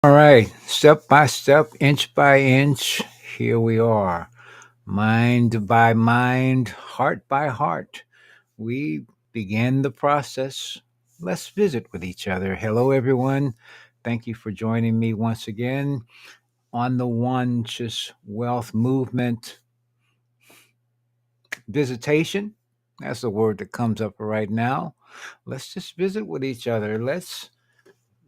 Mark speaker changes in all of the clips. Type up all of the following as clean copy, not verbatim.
Speaker 1: All right, step by step, inch by inch, here we are. Mind by mind, heart by heart. We begin the process. Let's visit with each other. Hello, everyone. Thank you for joining me once again on the Onescious Wealth Movement visitation. That's the word that comes up right now. Let's just visit with each other. Let's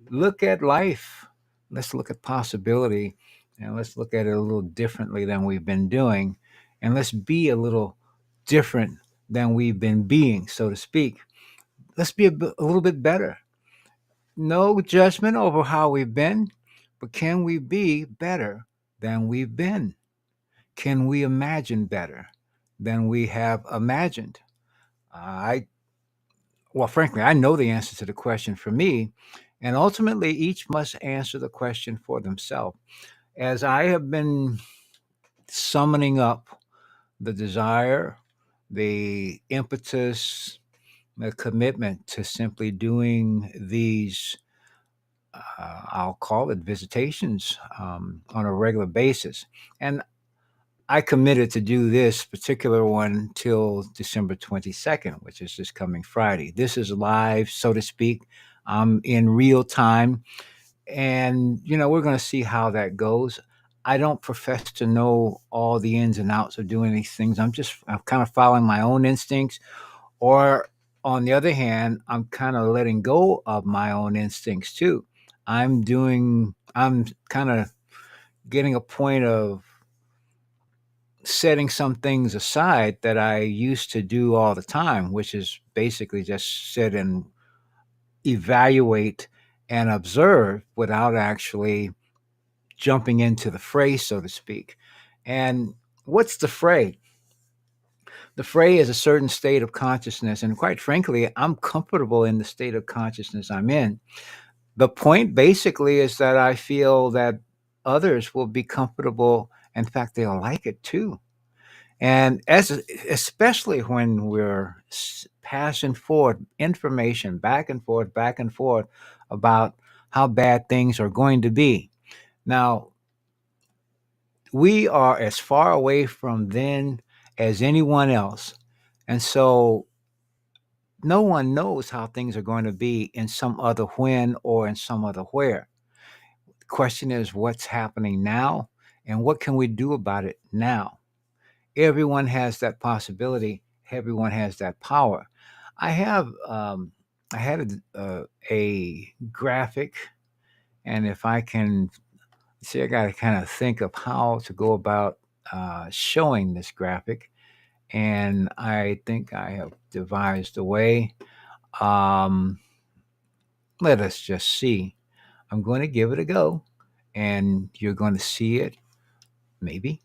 Speaker 1: look at life. Let's look at possibility and let's look at it a little differently than we've been doing. And let's be a little different than we've been being, so to speak. Let's be a little bit better. No judgment over how we've been, but can we be better than we've been? Can we imagine better than we have imagined? I Well, frankly, I know the answer to the question for me, and ultimately, each must answer the question for themselves. As I have been summoning up the desire, the impetus, the commitment to simply doing these, I'll call it visitations, on a regular basis. And I committed to do this particular one till December 22nd, which is this coming Friday. This is live, so to speak. I'm in real time. And, we're going to see how that goes. I don't profess to know all the ins and outs of doing these things. I'm kind of following my own instincts. Or on the other hand, I'm kind of letting go of my own instincts too. I'm kind of getting a point of setting some things aside that I used to do all the time, which is basically just sit and evaluate and observe without actually jumping into the fray, so to speak. And what's the fray? The fray is a certain state of consciousness. And quite frankly, I'm comfortable in the state of consciousness I'm in. The point basically is that I feel that others will be comfortable. In fact, they'll like it too. And especially when we're passing forward information back and forth about how bad things are going to be. Now, we are as far away from then as anyone else. And so no one knows how things are going to be in some other when or in some other where. The question is what's happening now and what can we do about it now? Everyone has that possibility. Everyone has that power. I have I had a graphic, and if I can see, I got to kind of think of how to go about showing this graphic, and I think I have devised a way. Um, Let us just see. I'm going to give it a go, and you're going to see it, maybe.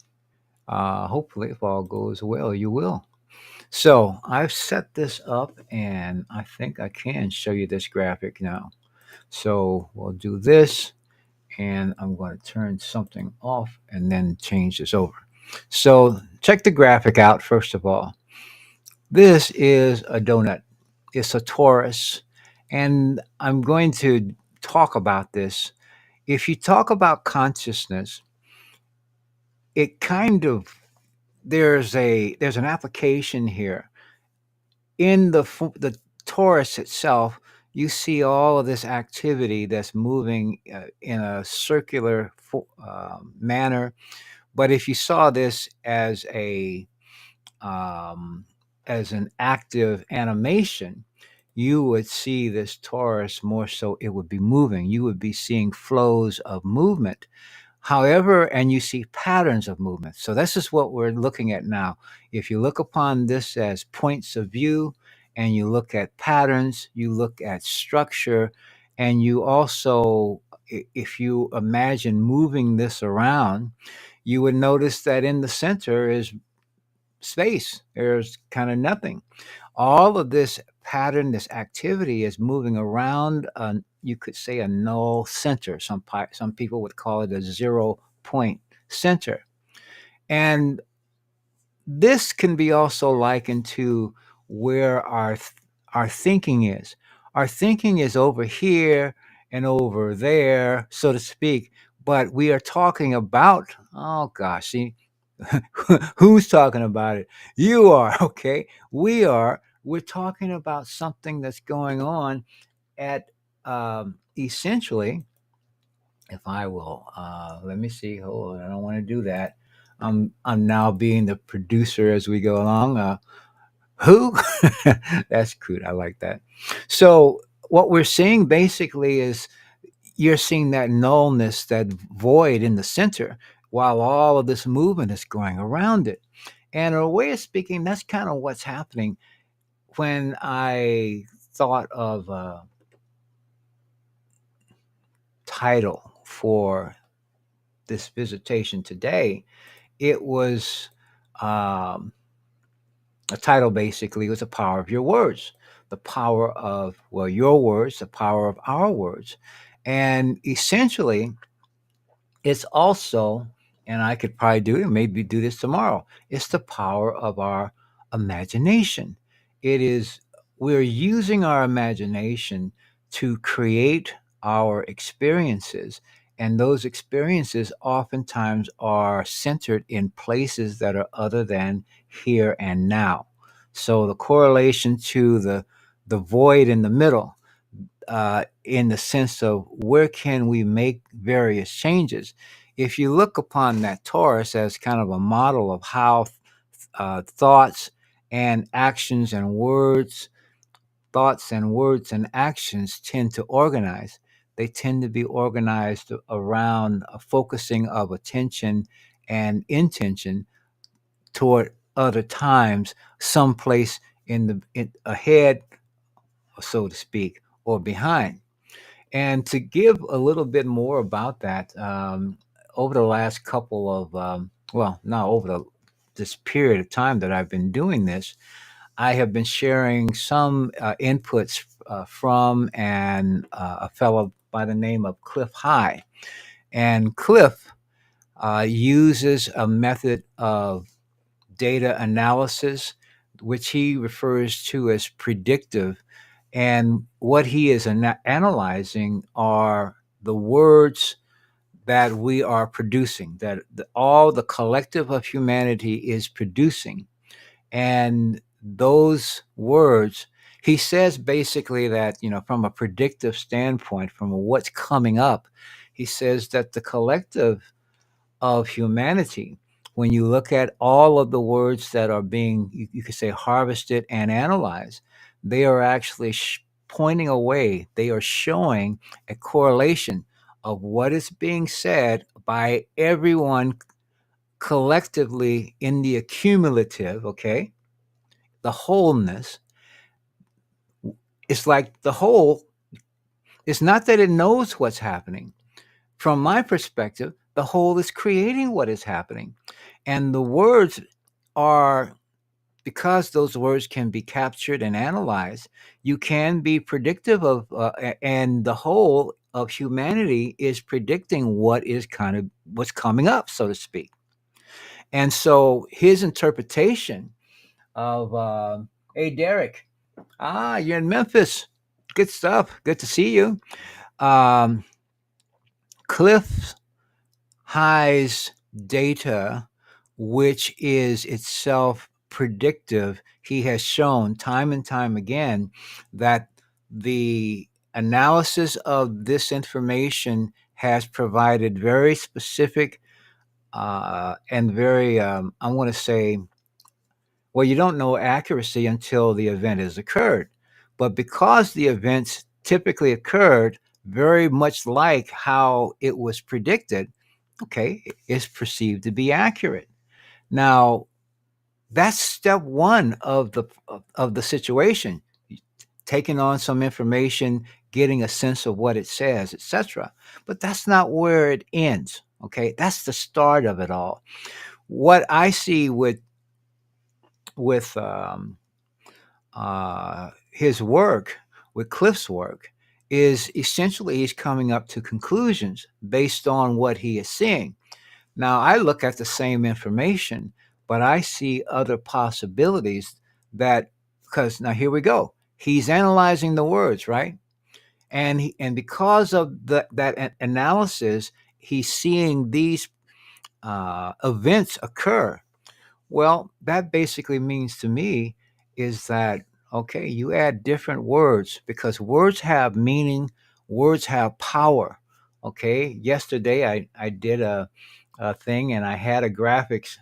Speaker 1: Hopefully, if all goes well, you will. So I've set this up and I think I can show you this graphic now. So we'll do this and I'm going to turn something off and then change this over. So check the graphic out first of all. This is a donut. It's a torus. And I'm going to talk about this. If you talk about consciousness, it kind of there's an application here in the torus itself, you see all of this activity that's moving in a circular manner. But if you saw this um, as an active animation, you would see this torus more so it would be moving. You would be seeing flows of movement. However, and you see patterns of movement. So this is what we're looking at now. If you look upon this as points of view and you look at patterns, you look at structure, and you also, if you imagine moving this around, you would notice that in the center is space. There's kind of nothing. All of this pattern, this activity is moving around, you could say a null center. Some people would call it a 0 point center. And this can be also likened to where our thinking is. Our thinking is over here, and over there, so to speak. But we are talking about, oh gosh, see, who's talking about it? You are, okay? We are. We're talking about something that's going on at essentially, if I will, let me see. Hold on, I don't want to do that. I'm now being the producer as we go along. Who? That's cute. I like that. So what we're seeing basically is you're seeing that nullness, that void in the center, while all of this movement is going around it. And in a way of speaking, that's kind of what's happening when I thought of a title for this visitation today. It was um, a title basically was the power of your words, the power of, well, your words, the power of our words. And essentially, it's also, and I could probably do it, maybe do this tomorrow, it's the power of our imagination. It is, we're using our imagination to create our experiences. And those experiences oftentimes are centered in places that are other than here and now. So the correlation to the void in the middle, in the sense of where can we make various changes. If you look upon that torus as kind of a model of how thoughts and actions and words, thoughts and words and actions tend to organize, they tend to be organized around a focusing of attention and intention toward other times, someplace ahead, so to speak, or behind. And to give a little bit more about that, over the last couple of, well, not over this period of time that I've been doing this, I have been sharing some inputs from a fellow by the name of Cliff High. And Cliff uses a method of data analysis, which he refers to as predictive. And what he is analyzing are the words that we are producing, that all the collective of humanity is producing. And those words, he says basically that, from a predictive standpoint, from what's coming up, he says that the collective of humanity, when you look at all of the words that are being, you could say, harvested and analyzed, they are actually pointing away. They are showing a correlation of what is being said by everyone collectively in the accumulative, okay? The wholeness. It's like the whole, it's not that it knows what's happening. From my perspective, the whole is creating what is happening. And the words are, because those words can be captured and analyzed, you can be predictive of, and the whole of humanity is predicting what is kind of what's coming up, so to speak. And so his interpretation of, hey, Derek, you're in Memphis. Good stuff. Good to see you. Um, Cliff High's data, which is itself predictive, he has shown time and time again that the analysis of this information has provided very specific and very, I want to say, well, you don't know accuracy until the event has occurred. But because the events typically occurred very much like how it was predicted, okay, is perceived to be accurate. Now, that's step one of the situation, taking on some information, getting a sense of what it says, etc. But that's not where it ends. Okay, that's the start of it all. What I see with his work, with Cliff's work, is essentially he's coming up to conclusions based on what he is seeing. Now, I look at the same information, but I see other possibilities that, because now here we go. He's analyzing the words, right? and because of analysis, he's seeing these events occur. Well, that basically means to me is that, okay, you add different words because words have meaning, words have power. Okay, yesterday I did a thing and I had a graphics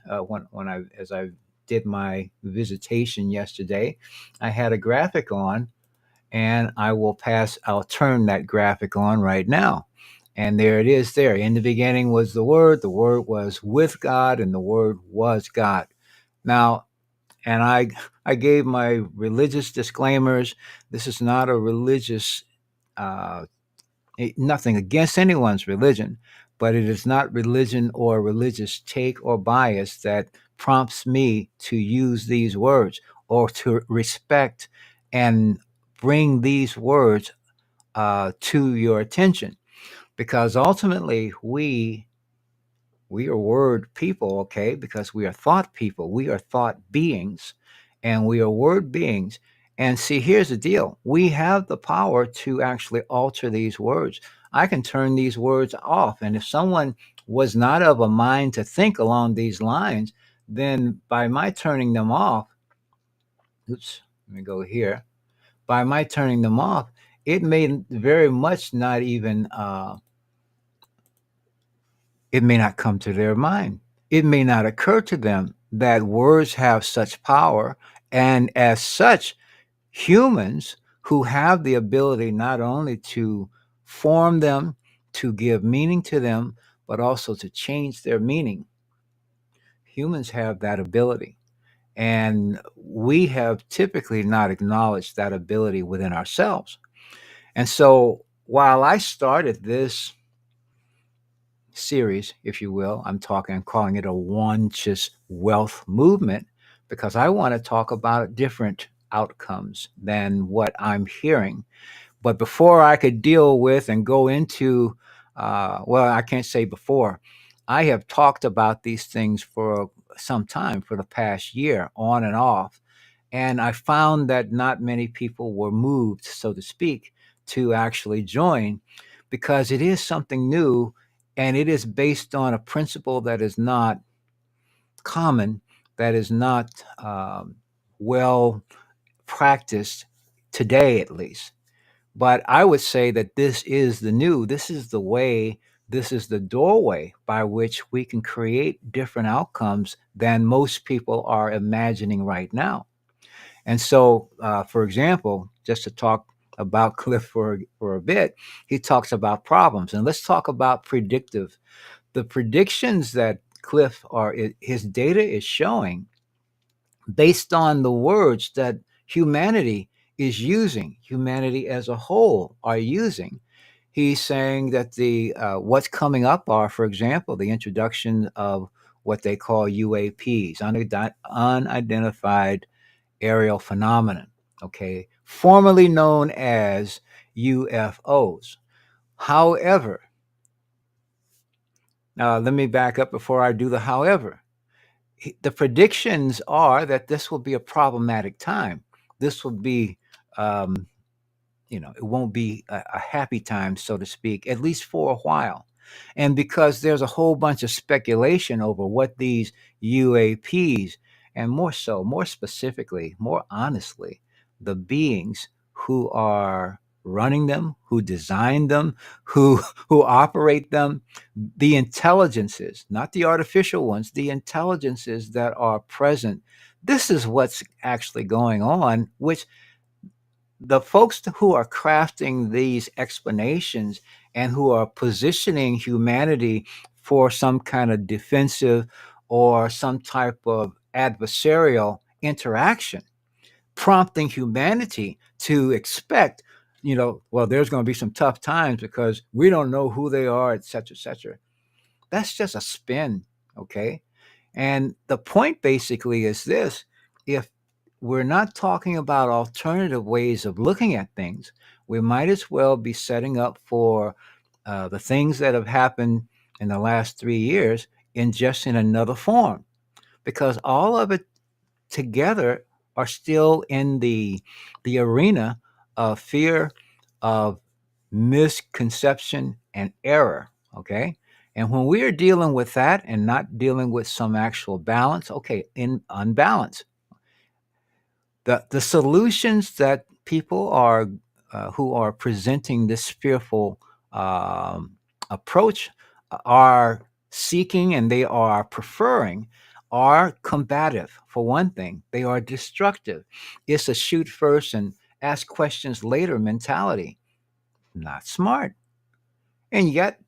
Speaker 1: when I as I did my visitation yesterday, I had a graphic on, and I'll turn that graphic on right now. And there it is there. In the beginning was the Word was with God, and the Word was God. Now, and I gave my religious disclaimers. This is not a religious, uh, nothing against anyone's religion, but it is not religion or religious take or bias that prompts me to use these words or to respect and bring these words to your attention, because ultimately we are word people, okay? Because we are thought people, we are thought beings, and we are word beings. And see, here's the deal: we have the power to actually alter these words. I can turn these words off, and if someone was not of a mind to think along these lines, then by my turning them off, oops, let me go here. By my turning them off, it may very much not even it may not come to their mind. It may not occur to them that words have such power. And as such, humans who have the ability not only to form them, to give meaning to them, but also to change their meaning, humans have that ability. And we have typically not acknowledged that ability within ourselves. And so while I started this series, if you will, I'm calling it a Onescious wealth movement, because I want to talk about different outcomes than what I'm hearing. But before I could deal with and go into, well, I can't say before, I have talked about these things for some time, for the past year, on and off. And I found that not many people were moved, so to speak, to actually join, because it is something new and it is based on a principle that is not common, that is not well practiced today, at least. But I would say that this is the new, this is the way, this is the doorway by which we can create different outcomes than most people are imagining right now. And so, for example, just to talk about Cliff for a bit, he talks about problems. And let's talk about predictive. The predictions that Cliff or his data is showing, based on the words that humanity is using, humanity as a whole are using. He's saying that the what's coming up are, for example, the introduction of what they call UAPs, unidentified aerial phenomenon, okay, formerly known as UFOs. However, let me back up before I do the however. The predictions are that this will be a problematic time. This will be um, it won't be a happy time, so to speak, at least for a while. And because there's a whole bunch of speculation over what these UAPs, and more so, more specifically, more honestly, the beings who are running them, who design them, who who operate them, the intelligences, not the artificial ones, the intelligences that are present. This is what's actually going on, which the folks who are crafting these explanations and who are positioning humanity for some kind of defensive or some type of adversarial interaction, prompting humanity to expect, well, there's going to be some tough times because we don't know who they are, et cetera, et cetera. That's just a spin, okay? And the point basically is this: if we're not talking about alternative ways of looking at things, we might as well be setting up for the things that have happened in the last 3 years in just in another form, because all of it together are still in the arena of fear, of misconception, and error. Okay. And when we are dealing with that and not dealing with some actual balance, okay, in unbalance, the solutions that people are who are presenting this fearful um, approach are seeking and they are preferring are combative. For one thing, they are destructive. It's a shoot first and ask questions later mentality. Not smart. And yet,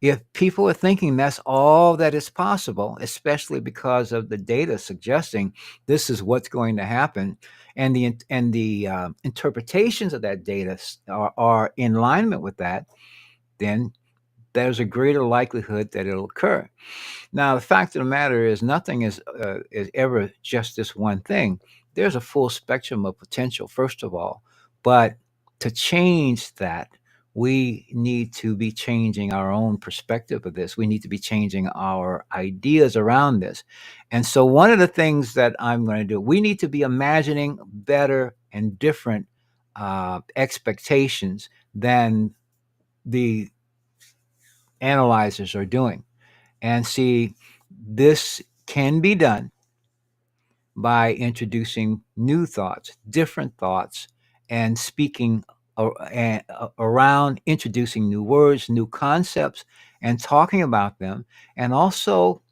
Speaker 1: if people are thinking that's all that is possible, especially because of the data suggesting this is what's going to happen, and the interpretations of that data are in alignment with that, then there's a greater likelihood that it'll occur. Now, the fact of the matter is, nothing is ever just this one thing. There's a full spectrum of potential, first of all, but to change that, we need to be changing our own perspective of this. We need to be changing our ideas around this. And so, one of the things that I'm going to do, we need to be imagining better and different expectations than the analyzers are doing. And see, this can be done by introducing new thoughts, different thoughts, and speaking around introducing new words, new concepts, and talking about them, and also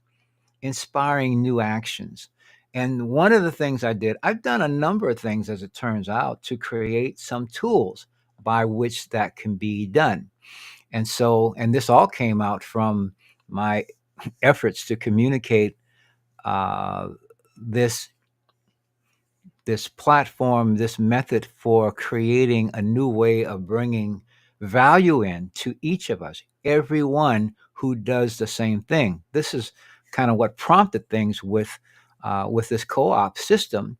Speaker 1: inspiring new actions. And one of the things I've done a number of things, as it turns out, to create some tools by which that can be done. And so, and this all came out from my efforts to communicate uh, this this platform, this method for creating a new way of bringing value in to each of us, everyone who does the same thing. This is kind of what prompted things with this co-op system.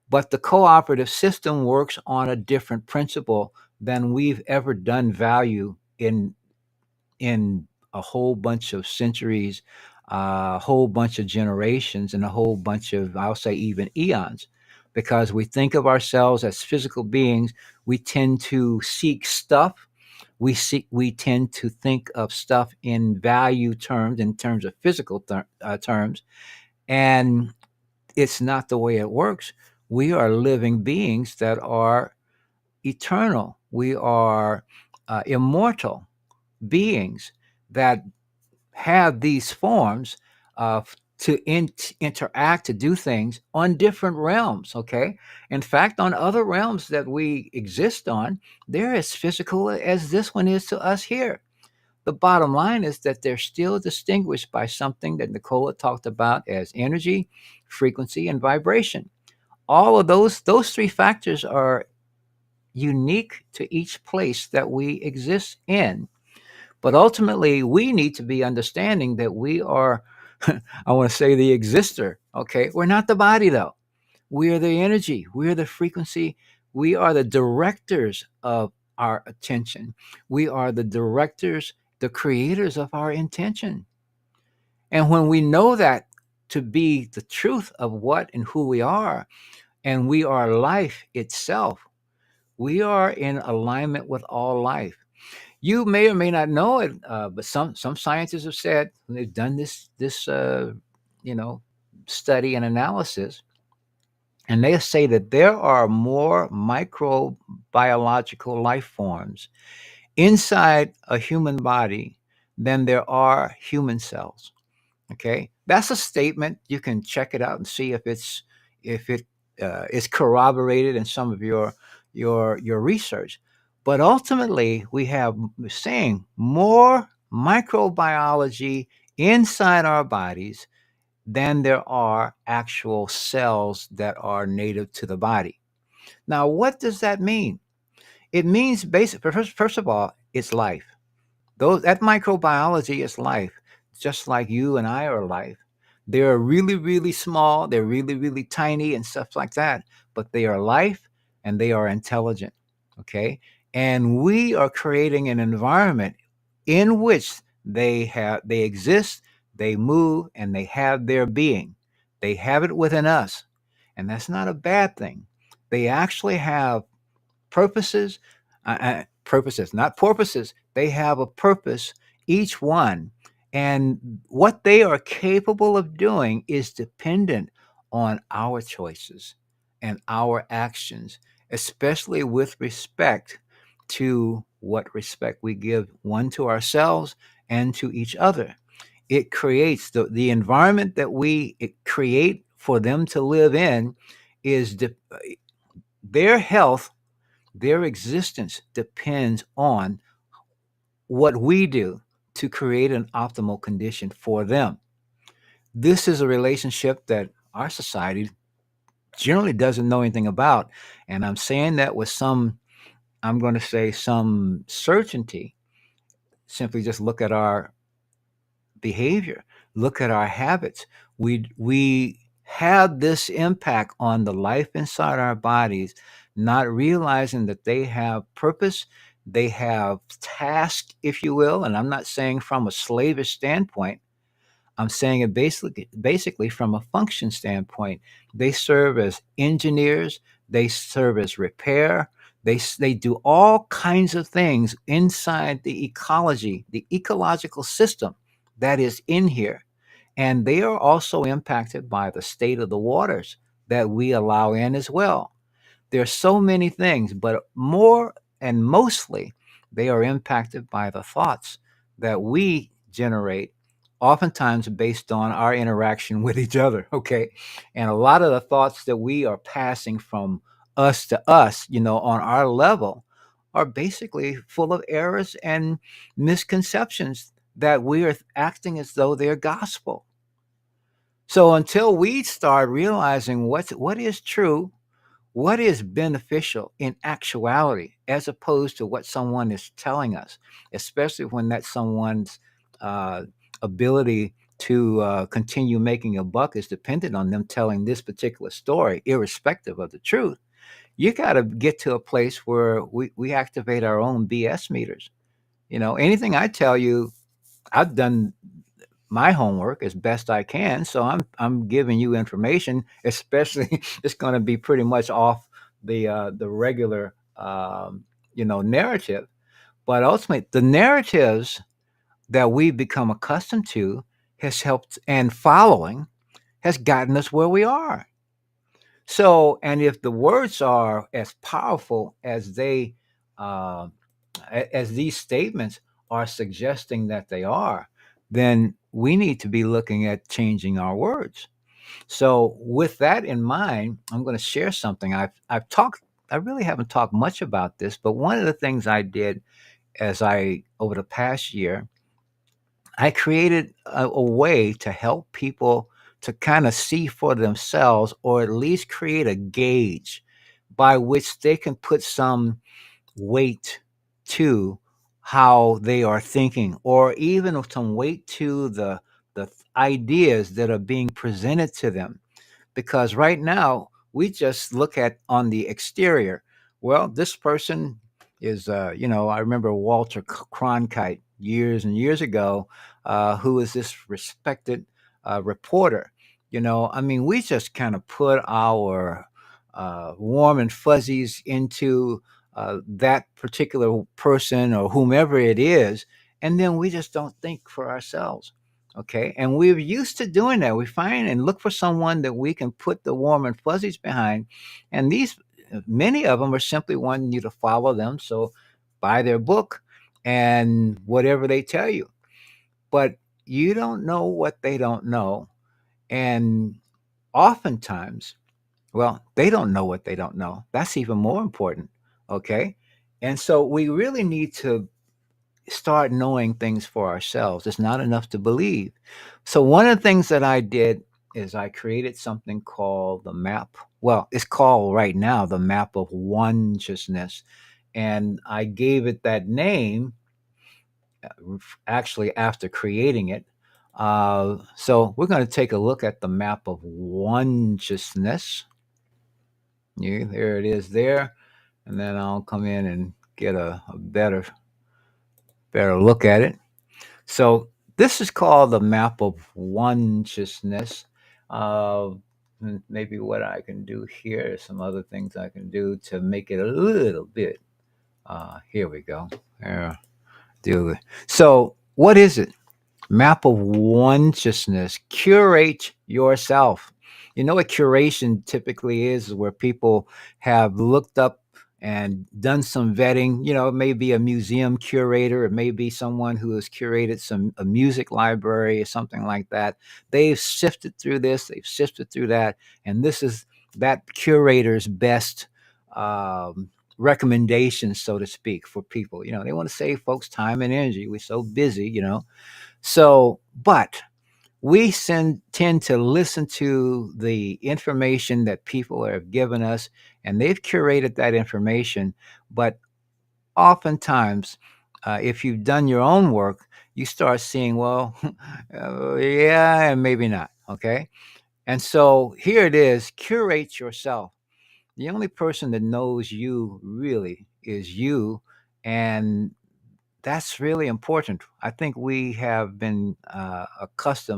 Speaker 1: But the cooperative system works on a different principle than we've ever done value in a whole bunch of centuries, a whole bunch of generations, and a whole bunch of, I'll say, even eons. Because we think of ourselves as physical beings, we tend to seek stuff. We tend to think of stuff in value terms, in terms of physical terms, and it's not the way it works. We are living beings that are eternal. We are immortal beings that have these forms of interact, to do things on different realms. Okay, in fact, on other realms that we exist on, they're as physical as this one is to us here. The bottom line is that they're still distinguished by something that Nicola talked about as energy, frequency, and vibration. All of those three factors are unique to each place that we exist in. But ultimately, we need to be understanding that we are, I want to say, the exister. Okay. We're not the body, though. We are the energy. We are the frequency. We are the directors of our attention. We are the directors, the creators of our intention. And when we know that to be the truth of what and who we are, and we are life itself, we are in alignment with all life. You may or may not know it, but some scientists have said, when they've done this you know study and analysis, and they say that there are more microbiological life forms inside a human body than there are human cells. Okay, that's a statement. You can check it out and see if it is corroborated in some of your research. But ultimately, we have saying more microbiology inside our bodies than there are actual cells that are native to the body. Now, what does that mean? It means first of all, it's life. Those That microbiology is life, just like you and I are life. They're really, really small, they're really, really tiny and stuff like that, but they are life and they are intelligent. Okay. And we are creating an environment in which they exist, they move, and they have their being. They have it within us. And that's not a bad thing. They actually have purposes. purposes, not porpoises. They have a purpose, each one. And what they are capable of doing is dependent on our choices and our actions, especially with respect to what respect we give one to ourselves and to each other. It creates the environment that we create for them to live in is their health, their existence depends on what we do to create an optimal condition for them. This is a relationship that our society generally doesn't know anything about. And I'm saying that with some, I'm going to say some certainty. Simply just look at our behavior, look at our habits. We have this impact on the life inside our bodies, not realizing that they have purpose, they have task, if you will. And I'm not saying from a slavish standpoint. I'm saying it basically from a function standpoint. They serve as engineers, they serve as repair, they do all kinds of things inside the ecology, the ecological system that is in here. And they are also impacted by the state of the waters that we allow in as well. There's so many things, but more and mostly they are impacted by the thoughts that we generate, oftentimes based on our interaction with each other. Okay. And a lot of the thoughts that we are passing from us to us, on our level, are basically full of errors and misconceptions that we are acting as though they're gospel. So until we start realizing what is true, what is beneficial in actuality, as opposed to what someone is telling us, especially when that someone's uh, ability to continue making a buck is dependent on them telling this particular story, irrespective of the truth. You got to get to a place where we activate our own BS meters. Anything I tell you, I've done my homework as best I can. So I'm giving you information, especially it's going to be pretty much off the regular narrative. But ultimately, the narratives that we've become accustomed to has helped, and following has gotten us where we are. So, and if the words are as powerful as uh, as these statements are suggesting that they are, then we need to be looking at changing our words. So, with that in mind, I'm going to share something. I've talked. I really haven't talked much about this, but one of the things I did as I over the past year, I created a way to help people to kind of see for themselves, or at least create a gauge by which they can put some weight to how they are thinking, or even some weight to the ideas that are being presented to them. Because right now we just look at on the exterior. Well, this person is, I remember Walter Cronkite years and years ago, who is this respected reporter. I mean, we just kind of put our warm and fuzzies into that particular person or whomever it is, and then we just don't think for ourselves. Okay. And we're used to doing that. We find and look for someone that we can put the warm and fuzzies behind. And these, many of them are simply wanting you to follow them. So buy their book and whatever they tell you. But you don't know what they don't know. And oftentimes, well, they don't know what they don't know. That's even more important. Okay. And so we really need to start knowing things for ourselves. It's not enough to believe. So one of the things that I did is I created something called the map. Well, it's called right now the map of consciousness. And I gave it that name actually after creating it. So we're going to take a look at the map of consciousness. Yeah, there it is there. And then I'll come in and get a better look at it. So this is called the map of consciousness. Uh, and maybe what I can do here, some other things I can do to make it a little bit Here we go. Uh, so, what is it? Map of consciousness. Curate yourself. You know what curation typically is where people have looked up and done some vetting. It may be a museum curator, it may be someone who has curated a music library or something like that. They've sifted through this, they've sifted through that, and this is that curator's best recommendations, so to speak, for people. They want to save folks time and energy. We're so busy. But tend to listen to the information that people have given us, and they've curated that information. But oftentimes, if you've done your own work, you start seeing, well, yeah, and maybe not. Okay. And so here it is, curate yourself. The only person that knows you really is you. And that's really important. I think we have been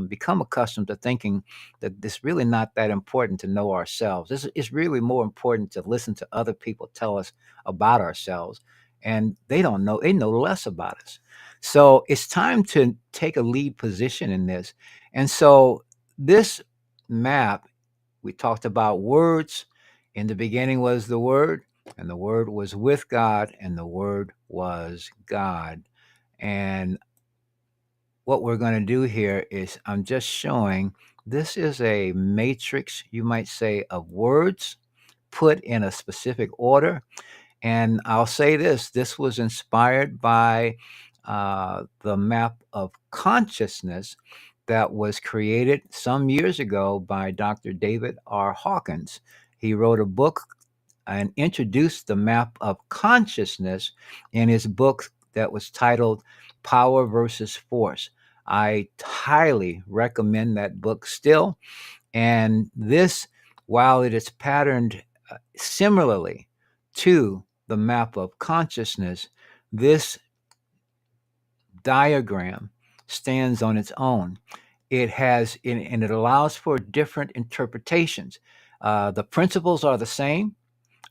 Speaker 1: become accustomed to thinking that it's really not that important to know ourselves. It's really more important to listen to other people tell us about ourselves, and they don't know. They know less about us. So it's time to take a lead position in this. And so this map, we talked about words. In the beginning was the Word, and the Word was with God, and the Word was God. And what we're going to do here is I'm just showing this is a matrix, you might say, of words put in a specific order. And I'll say this was inspired by the map of consciousness that was created some years ago by Dr. David R. Hawkins. He wrote a book and introduced the map of consciousness in his book that was titled Power versus Force. I highly recommend that book still. And this, while it is patterned similarly to the map of consciousness, this diagram stands on its own. And it allows for different interpretations. The principles are the same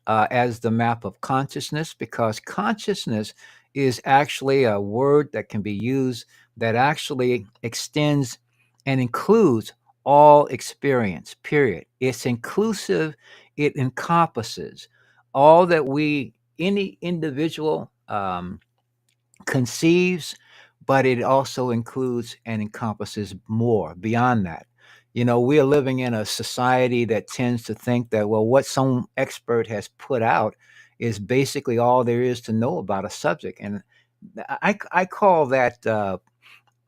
Speaker 1: as the map of consciousness, because consciousness is actually a word that can be used that actually extends and includes all experience, period. It's inclusive, it encompasses all that any individual conceives, but it also includes and encompasses more beyond that. We are living in a society that tends to think that, well, what some expert has put out is basically all there is to know about a subject. And I call that um,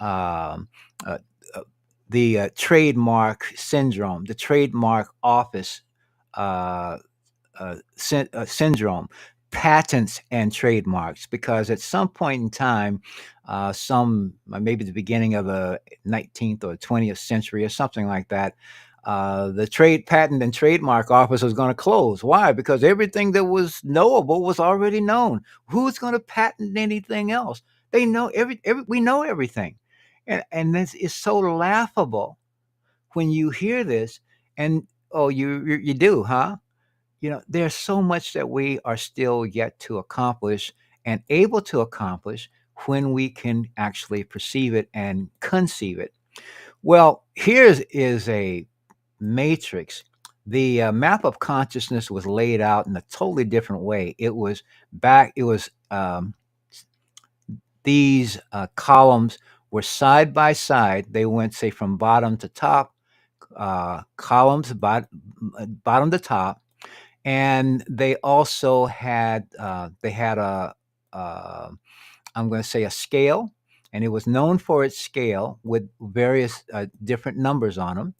Speaker 1: uh, uh, the trademark syndrome, the trademark office uh, syndrome, patents and trademarks, because at some point in time, maybe the beginning of the 19th or 20th century or something like that, the trade patent and trademark office was going to close. Why? Because everything that was knowable was already known. Who's going to patent anything else? They know we know everything. And this is so laughable when you hear this. And oh, you do, huh? There's so much that we are still yet to accomplish and able to accomplish when we can actually perceive it and conceive it. Well, here's is a matrix. The map of consciousness was laid out in a totally different way. It was these columns were side by side. They went, say, from bottom to top, columns, bottom to top, and they also had uh, I'm going to say a scale, and it was known for its scale with various different numbers on them.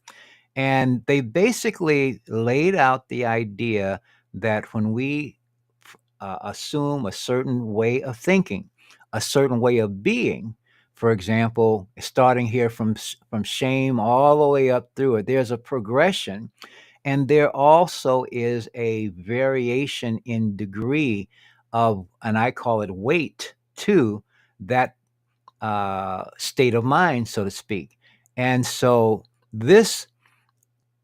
Speaker 1: And they basically laid out the idea that when we assume a certain way of thinking, a certain way of being, for example, starting here from shame all the way up through it, there's a progression, and there also is a variation in degree of, and I call it weight, to that state of mind, so to speak. And so this,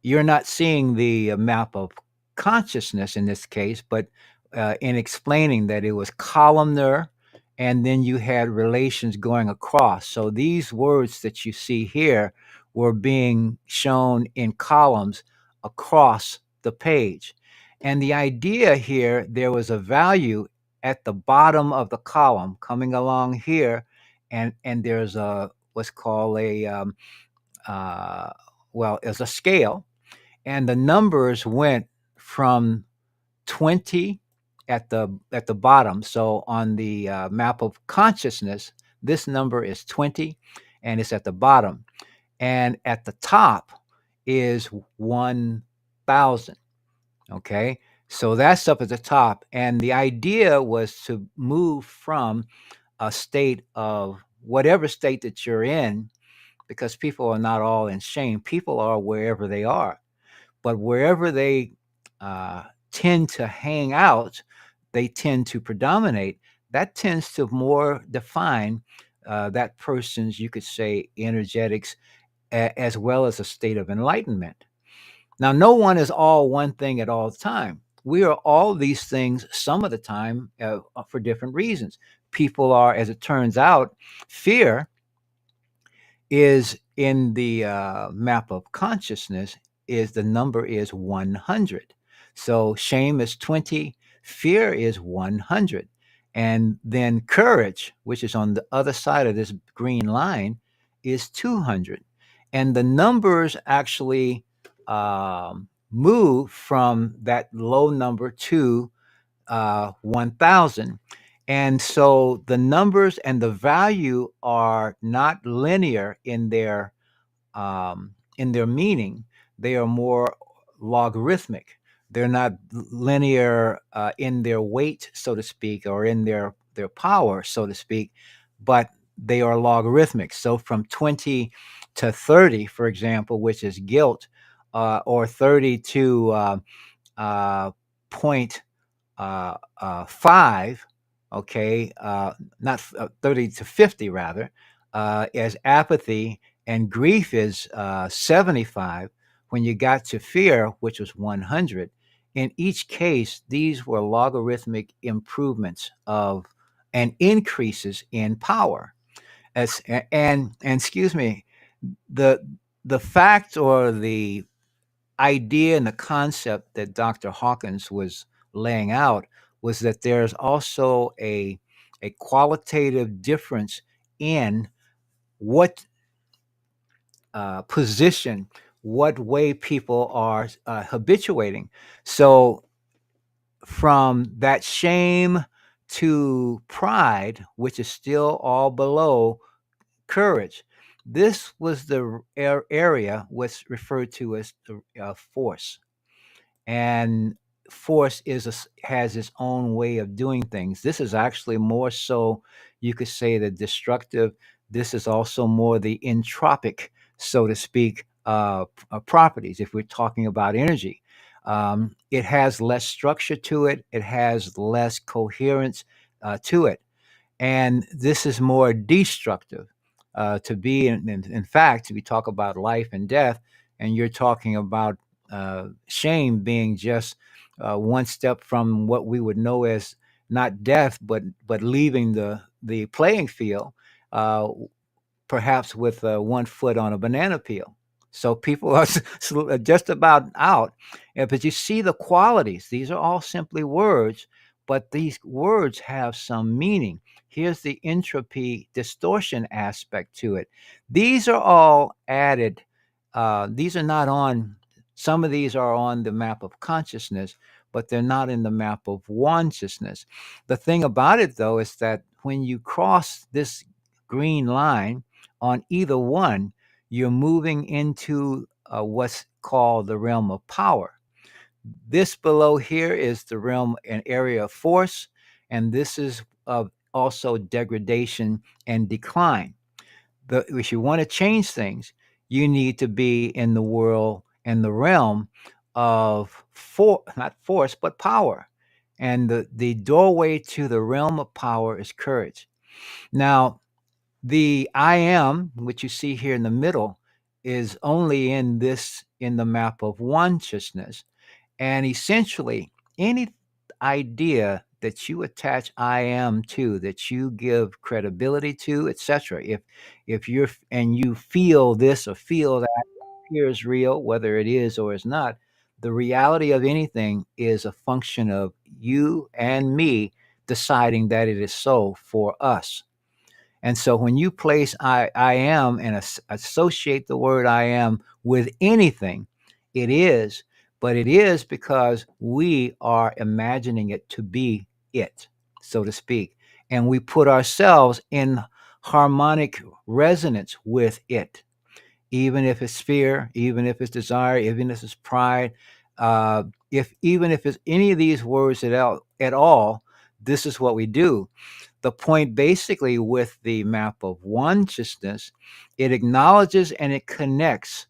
Speaker 1: you're not seeing the map of consciousness in this case, but in explaining that it was columnar, and then you had relations going across. So these words that you see here were being shown in columns across the page. And the idea here, there was a value at the bottom of the column coming along here, and there's a what's called a uh, well, it's a scale, and the numbers went from 20 at the bottom. So on the map of consciousness, this number is 20, and it's at the bottom. And at the top is 1,000. Okay. So that's up at the top. And the idea was to move from a state of whatever state that you're in, because people are not all in shame. People are wherever they are. But wherever they uh, tend to hang out, they tend to predominate. That tends to more define that person's, you could say, energetics, as well as a state of enlightenment. Now, no one is all one thing at all time. We are all these things some of the time for different reasons. People are, as it turns out, fear is in the map of consciousness, is the number is 100. So shame is 20, fear is 100. And then courage, which is on the other side of this green line, is 200. And the numbers actually move from that low number to 1,000. And so the numbers and the value are not linear in their meaning. They are more logarithmic. They're not linear in their weight, so to speak, or in their power, so to speak, but they are logarithmic. So from 20 to 30, for example, which is guilt, or 30 to point 5, okay, not 30 to 50 rather, as apathy, and grief is 75. When you got to fear, which was 100, in each case, these were logarithmic improvements of and increases in power. As and excuse me, the the fact or the idea and the concept that Dr. Hawkins was laying out was that there's also a qualitative difference in what position, what way people are habituating. So from that shame to pride, which is still all below courage, this was the area what's referred to as the force. And force has its own way of doing things. This is actually more so, you could say, the destructive. This is also more the entropic, so to speak, properties. If we're talking about energy, it has less structure to it. It has less coherence to it, and this is more destructive. To be in fact, we talk about life and death, and you're talking about shame being just one step from what we would know as not death, but leaving the playing field, uh, perhaps with 1 foot on a banana peel. So people are just about out. But you see the qualities. These are all simply words, but these words have some meaning. Here's the entropy distortion aspect to it. These are all added. These are not on, some of these are on the map of consciousness, but they're not in the map of consciousness. The thing about it, though, is that when you cross this green line, on either one, you're moving into what's called the realm of power. This below here is the realm and area of force, and this is also degradation and decline. If you want to change things, you need to be in the world and the realm of not force, but power. And the doorway to the realm of power is courage. Now, the I am, which you see here in the middle, is only in the map of consciousness. And essentially, any idea that you attach I am to, that you give credibility to, etc. If you're and you feel this or feel that appears real, whether it is or is not, the reality of anything is a function of you and me deciding that it is so for us. And so when you place I am and associate the word I am with anything, it is, but it is because we are imagining it to be it, so to speak. And we put ourselves in harmonic resonance with it, even if it's fear, even if it's desire, even if it's pride, if even if it's any of these words at all, this is what we do. The point basically with the map of consciousness, it acknowledges and it connects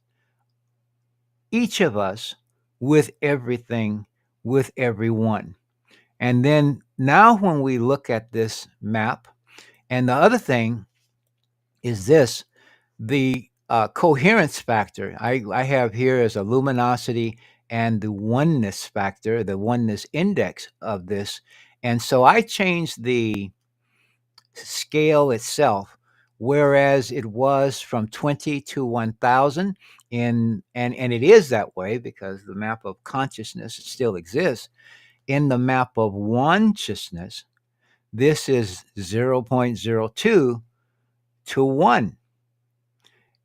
Speaker 1: each of us with everything, with everyone. And then now when we look at this map, and the other thing is this, the coherence factor I have here as a luminosity and the oneness factor, the oneness index of this. And so I changed the scale itself, whereas it was from 20 to 1000 and it is that way because the map of consciousness still exists. In the map of consciousness, this is 0.02 to 1.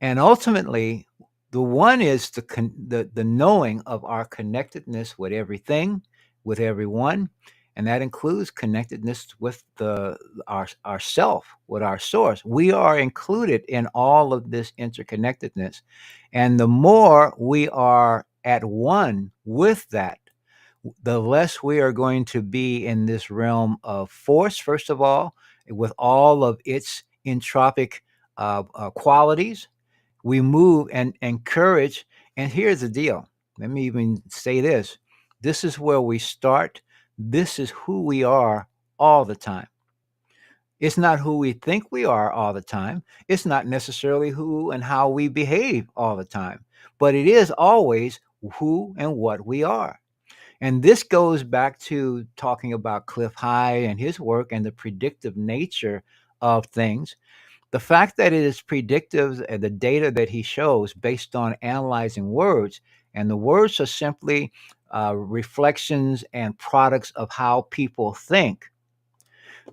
Speaker 1: And ultimately, the one is the knowing of our connectedness with everything, with everyone, and that includes connectedness with our self, with our source. We are included in all of this interconnectedness, and the more we are at one with that, the less we are going to be in this realm of force. First of all, with all of its entropic qualities, we move and encourage. And here's the deal. Let me even say this. This is where we start. This is who we are all the time. It's not who we think we are all the time. It's not necessarily who and how we behave all the time, but it is always who and what we are. And this goes back to talking about Cliff High and his work and the predictive nature of things. The fact that it is predictive, the data that he shows based on analyzing words, and the words are simply reflections and products of how people think,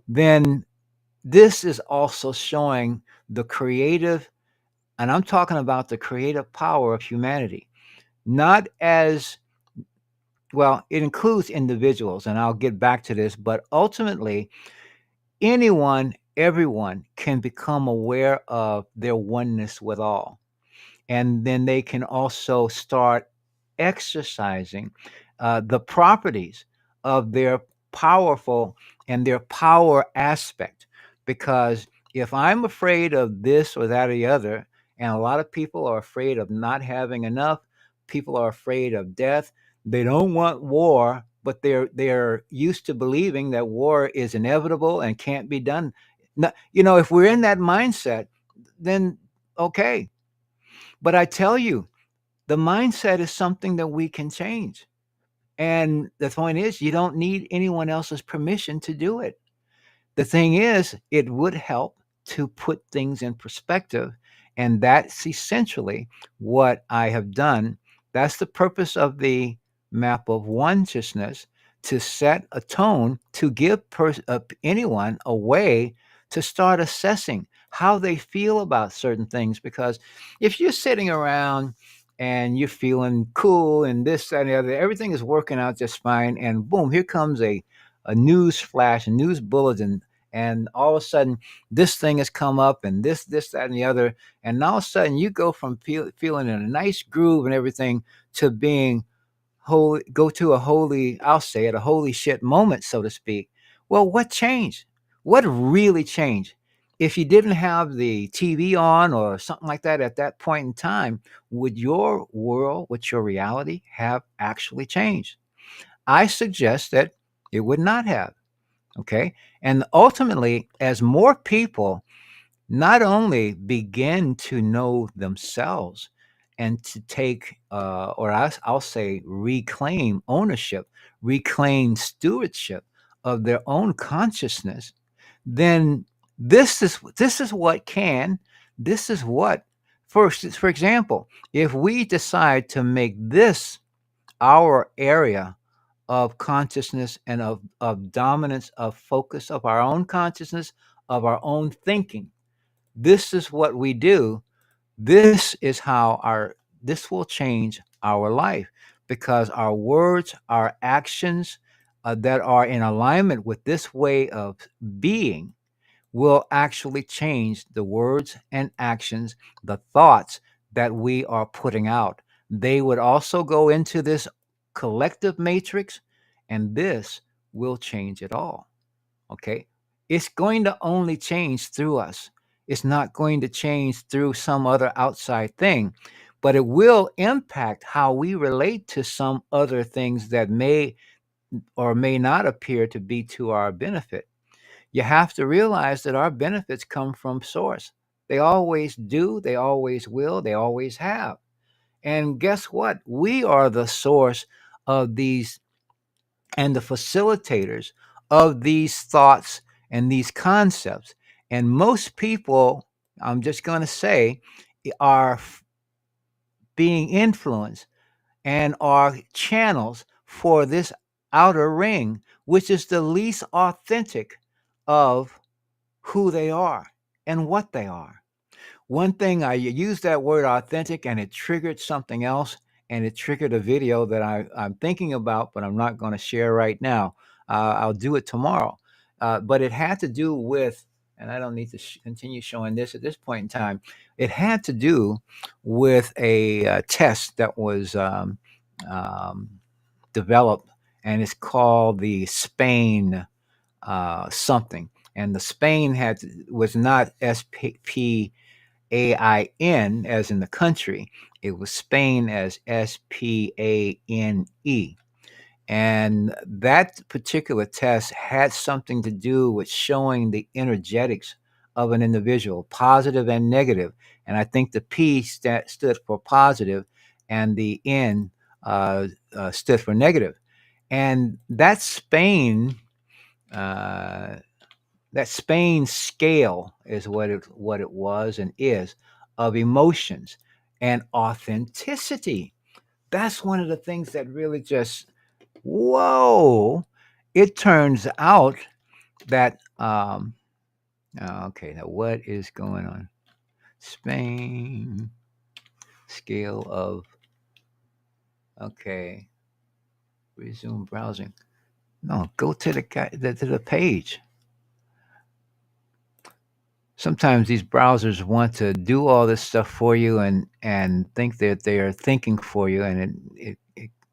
Speaker 1: then this is also showing the creative, and I'm talking about the creative power of humanity, not as well, it includes individuals, and I'll get back to this, but ultimately, anyone, everyone can become aware of their oneness with all. And then they can also start exercising the properties of their powerful and their power aspect. Because if I'm afraid of this or that or the other, and a lot of people are afraid of not having enough, people are afraid of death. They don't want war, but they're used to believing that war is inevitable and can't be done. If we're in that mindset, then okay, but I tell you, the mindset is something that we can change. And the point is, you don't need anyone else's permission to do it. The thing is, it would help to put things in perspective. And that's essentially what I have done. That's the purpose of the map of consciousness, to set a tone, to give anyone a way to start assessing how they feel about certain things. Because if you're sitting around and you're feeling cool and this that, and the other, everything is working out just fine, and boom, here comes a news flash, a news bulletin, and all of a sudden this thing has come up and this that and the other, and all of a sudden you go from feeling in a nice groove and everything to being holy, go to a holy, I'll say it, a holy shit moment, so to speak. Well, what changed? What really changed? If you didn't have the TV on or something like that at that point in time, would your world, would your reality have actually changed? I suggest that it would not have. Okay. And ultimately, as more people not only begin to know themselves and to take, or I'll say, reclaim ownership, reclaim stewardship of their own consciousness, then this is what can this is what for example, if we decide to make this our area of consciousness and of dominance, of focus of our own consciousness, of our own thinking, this is what we do. This will change our life, because our words, our actions, that are in alignment with this way of being will actually change the words and actions, the thoughts that we are putting out. They would also go into this collective matrix, and this will change it all. Okay. It's going to only change through us. It's not going to change through some other outside thing, but it will impact how we relate to some other things that may or may not appear to be to our benefit. You have to realize that our benefits come from source. They always do, they always will, they always have. And guess what? We are the source of these and the facilitators of these thoughts and these concepts. And most people, I'm just going to say, are being influenced and are channels for this outer ring, which is the least authentic of who they are and what they are. One thing, I used that word authentic and it triggered something else, and it triggered a video that I'm thinking about, but I'm not going to share right now. I'll do it tomorrow. But it had to do with, and I don't need to continue showing this at this point in time, it had to do with a test that was um, developed, and it's called the Spain something. And the Spain was not SPAIN as in the country. It was Spain as SPANE. And that particular test had something to do with showing the energetics of an individual, positive and negative. And I think the P stood for positive, and the N stood for negative. And uh, that Spain scale is what it was and is, of emotions and authenticity. That's one of the things that really just, whoa. It turns out that okay, now what is going on? Spain scale of, okay, resume browsing. No, go to the page. Sometimes these browsers want to do all this stuff for you and think that they are thinking for you, and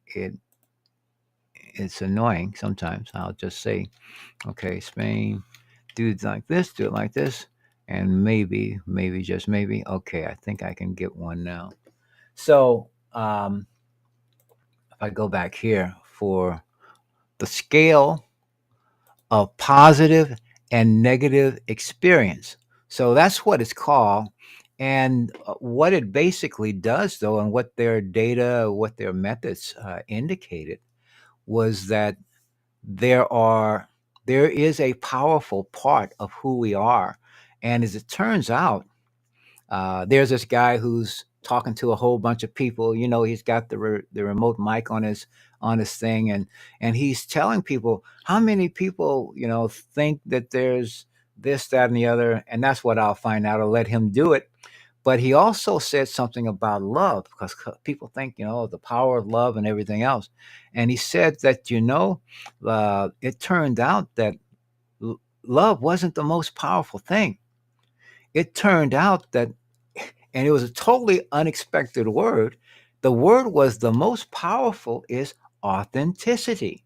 Speaker 1: it it's annoying sometimes. I'll just say, okay, Spain, do it like this, and maybe just maybe, okay, I think I can get one now. So if I go back here for the scale of positive and negative experience. So that's what it's called. And what it basically does, though, and what their data, what their methods indicated, was that there are there is a powerful part of who we are. And as it turns out, there's this guy who's talking to a whole bunch of people. He's got the remote mic on his thing, and he's telling people how many people think that there's this, that, and the other. And that's what I'll find out. I'll let him do it. But he also said something about love, because people think the power of love and everything else. And he said that it turned out that love wasn't the most powerful thing. It turned out that, and it was a totally unexpected word. The word was the most powerful is authenticity.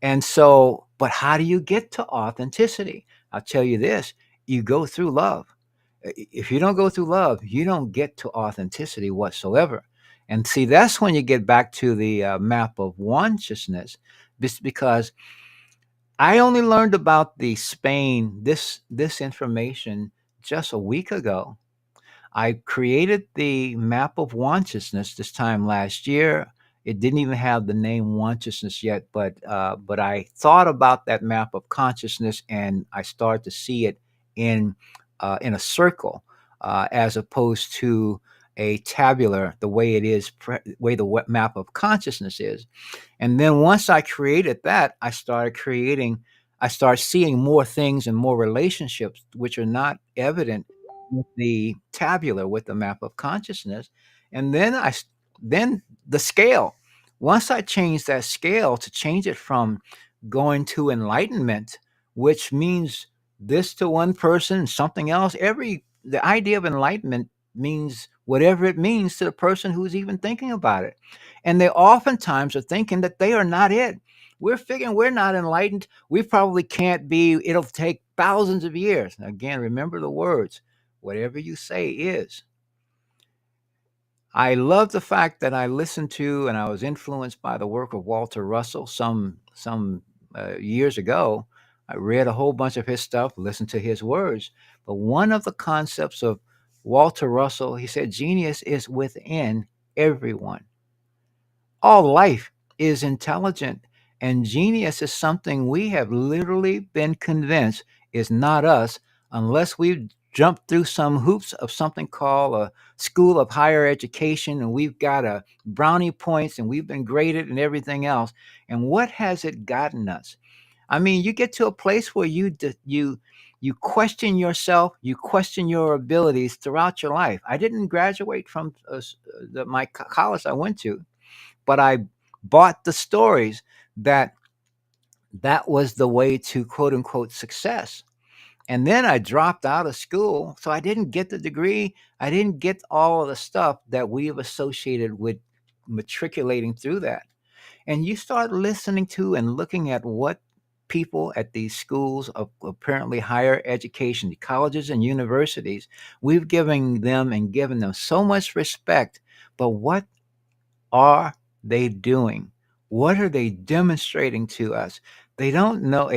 Speaker 1: And so, but how do you get to authenticity? I'll tell you this: you go through love. If you don't go through love, you don't get to authenticity whatsoever. And see, that's when you get back to the map of consciousness, because I only learned about the Spain this information just a week ago. I created the map of consciousness this time last year. It didn't even have the name consciousness yet, but I thought about that map of consciousness, and I started to see it in in a circle, as opposed to a tabular, the way it is, way the map of consciousness is. And then once I created that, I started seeing more things and more relationships which are not evident with the tabular, with the map of consciousness. And then then the scale. Once I changed that scale to change it from going to enlightenment, which means this to one person, something else, the idea of enlightenment means whatever it means to the person who's even thinking about it. And they oftentimes are thinking that they are not it. We're figuring we're not enlightened. We probably can't be. It'll take thousands of years. Again, remember the words: whatever you say is. I love the fact that I listened to and I was influenced by the work of Walter Russell some years ago. I read a whole bunch of his stuff, listened to his words. But one of the concepts of Walter Russell, he said, genius is within everyone. All life is intelligent, and genius is something we have literally been convinced is not us unless we've jumped through some hoops of something called a school of higher education, and we've got a brownie points and we've been graded and everything else. And what has it gotten us? I mean, you get to a place where you question yourself, you question your abilities throughout your life. I didn't graduate from my college I went to, but I bought the stories that that was the way to quote unquote success. And then I dropped out of school. So I didn't get the degree. I didn't get all of the stuff that we have associated with matriculating through that. And you start listening to and looking at what people at these schools of apparently higher education, the colleges and universities, we've given them and given them so much respect. But what are they doing? What are they demonstrating to us? They don't know.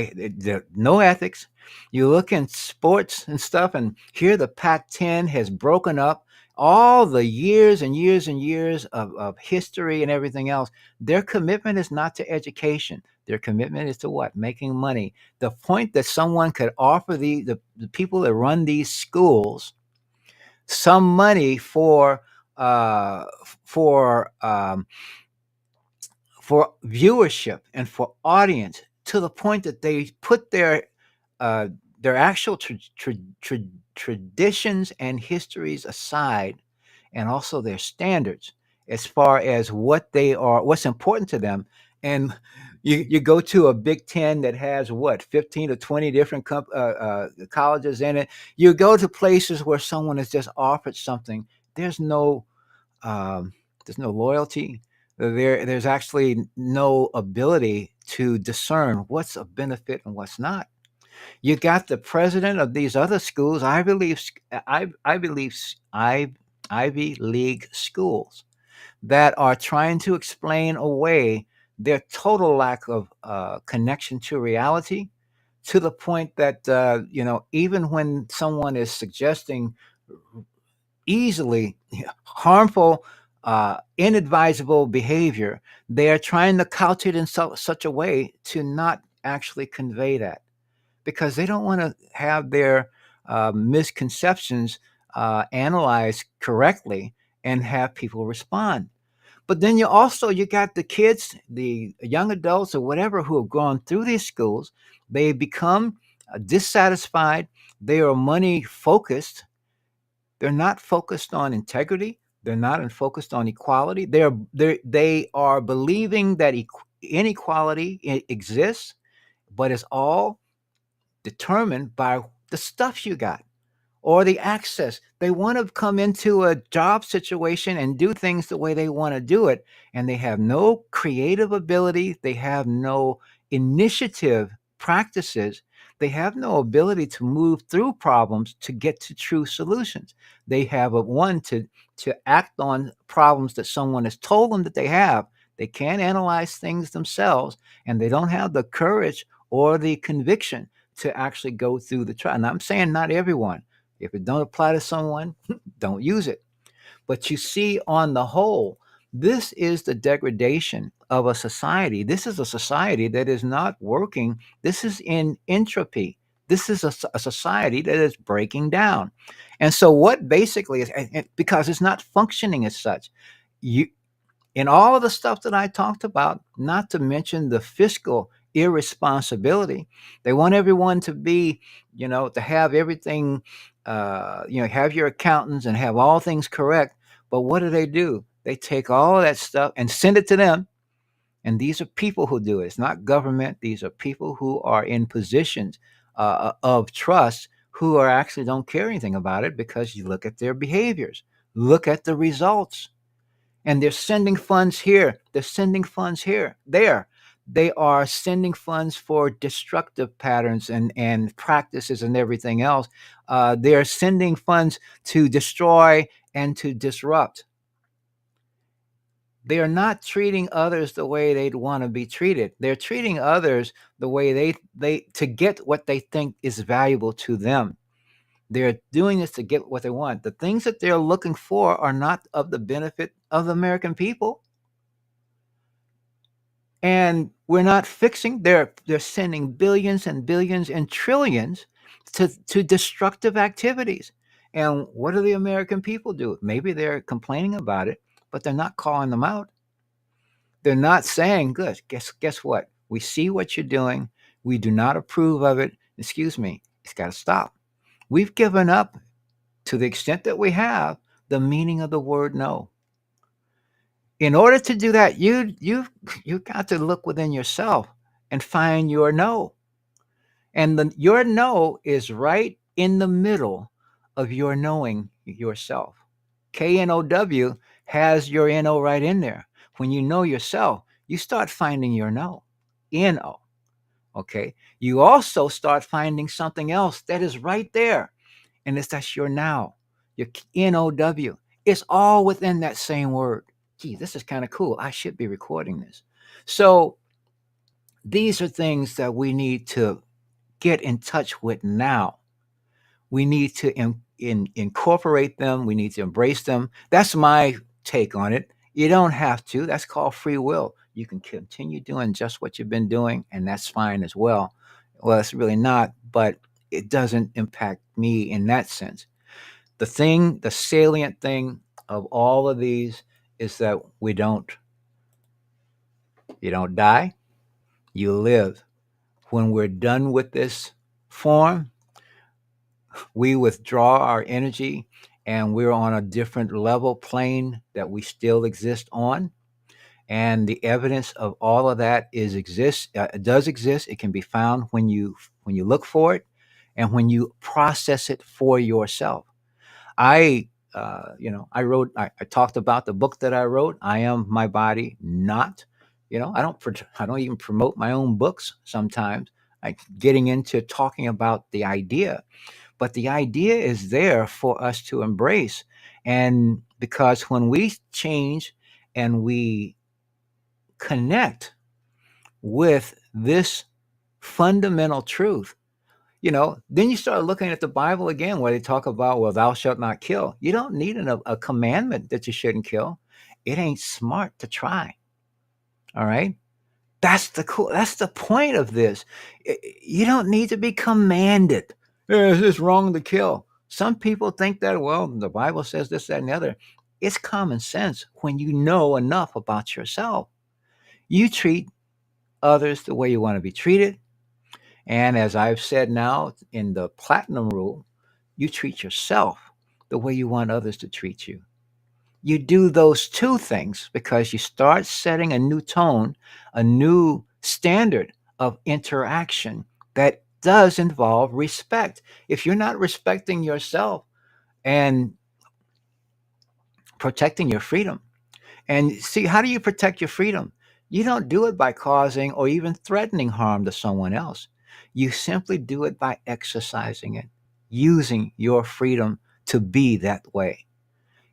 Speaker 1: No ethics. You look in sports and stuff, and here the Pac-10 has broken up all the years and years and years of history and everything else. Their commitment is not to education. Their commitment is to what? Making money. The point that someone could offer the people that run these schools some money uh, for um, for viewership and for audience to the point that they put uh, their actual traditions and histories aside, and also their standards as far as what they are, what's important to them. And you go to a Big Ten that has what 15 or 20 different colleges in it. You go to places where someone has just offered something. There's no um, there's no loyalty. There's actually no ability to discern what's a benefit and what's not. You got the president of these other schools, I believe Ivy League schools that are trying to explain away their total lack of connection to reality, to the point that even when someone is suggesting easily harmful, inadvisable behavior, they are trying to couch it in such a way to not actually convey that, because they don't want to have their misconceptions analyzed correctly and have people respond. But then you got the kids, the young adults or whatever, who have gone through these schools. They become dissatisfied. They are money focused. They're not focused on integrity. They're not focused on equality. They are believing that inequality exists, but it's all determined by the stuff you got or the access. They want to come into a job situation and do things the way they want to do it, and they have no creative ability. They have no initiative practices. They have no ability to move through problems to get to true solutions. They have a one to act on problems that someone has told them that they have. They can't analyze things themselves, and they don't have the courage or the conviction to actually go through the trial. And I'm saying not everyone. If it don't apply to someone, don't use it. But you see, on the whole, This is the degradation of a society. This is a society that is not working. This is in entropy. This is a society that is breaking down. And so, what basically is, because it's not functioning as such, you, in all of the stuff that I talked about, not to mention the fiscal irresponsibility, they want everyone to be, to have everything, have your accountants and have all things correct. But what do? They take all of that stuff and send it to them. And these are people who do it. It's not government. These are people who are in positions of trust who are actually don't care anything about it because you look at their behaviors, look at the results, and they're sending funds here, they're sending funds here, there. They are sending funds for destructive patterns and practices and everything else. They're sending funds to destroy and to disrupt. They are not treating others the way they'd want to be treated. They're treating others the way they to get what they think is valuable to them. They're doing this to get what they want. The things that they're looking for are not of the benefit of the American people. And we're not fixing, they're sending billions and billions and trillions to destructive activities. And what do the American people do? Maybe they're complaining about it, but they're not calling them out. They're not saying, good, guess what? We see what you're doing. We do not approve of it. Excuse me, it's got to stop. We've given up, to the extent that we have, the meaning of the word no. In order to do that, you've got to look within yourself and find your no. And your no is right in the middle of your knowing yourself. KNOW has your NO right in there. When you know yourself, you start finding your no. NO. Okay. You also start finding something else that is right there. And that's your now, your NOW. It's all within that same word. Gee, this is kind of cool. I should be recording this. So these are things that we need to get in touch with now. We need to incorporate them. We need to embrace them. That's my take on it. You don't have to. That's called free will. You can continue doing just what you've been doing, and that's fine as well. Well, it's really not, but it doesn't impact me in that sense. The salient thing of all of these is that you don't die, you live. When we're done with this form, we withdraw our energy and we're on a different level plane that we still exist on. And the evidence of all of that does exist. It can be found when you look for it and when you process it for yourself. I talked about the book that I wrote. I am my body, not. I don't even promote my own books sometimes. Like getting into talking about the idea, but the idea is there for us to embrace, and because when we change and we connect with this fundamental truth, then you start looking at the Bible again, where they talk about, well, thou shalt not kill. You don't need a commandment that you shouldn't kill. It ain't smart to try. All right. That's the point of this. You don't need to be commanded. It's wrong to kill. Some people think that, well, the Bible says this, that, and the other. It's common sense when you know enough about yourself. You treat others the way you want to be treated. And as I've said now in the platinum rule, you treat yourself the way you want others to treat you. You do those two things because you start setting a new tone, a new standard of interaction that does involve respect. If you're not respecting yourself and protecting your freedom, and see, how do you protect your freedom? You don't do it by causing or even threatening harm to someone else. You simply do it by exercising it, using your freedom to be that way.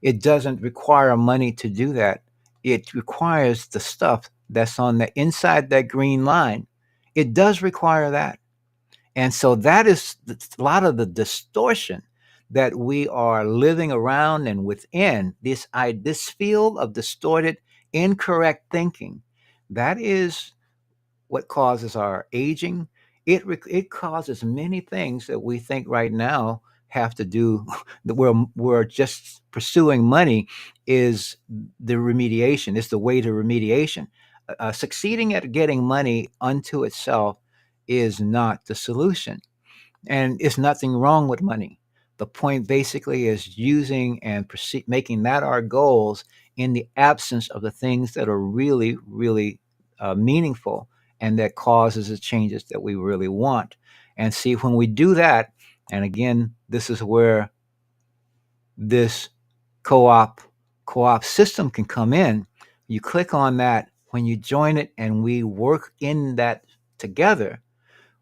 Speaker 1: It doesn't require money to do that. It requires the stuff that's on the inside that green line. It does require that. And so that is a lot of the distortion that we are living around and within this field of distorted incorrect thinking. That is what causes our aging. It causes many things that we think right now have to do that we're just pursuing money is the remediation. It's the way to remediation. Succeeding at getting money unto itself is not the solution, and it's nothing wrong with money. The point basically is using and making that our goals in the absence of the things that are really, really meaningful and that causes the changes that we really want. And see, when we do that, and again, this is where this co-op co-op system can come in. You click on that when you join it, and we work in that together.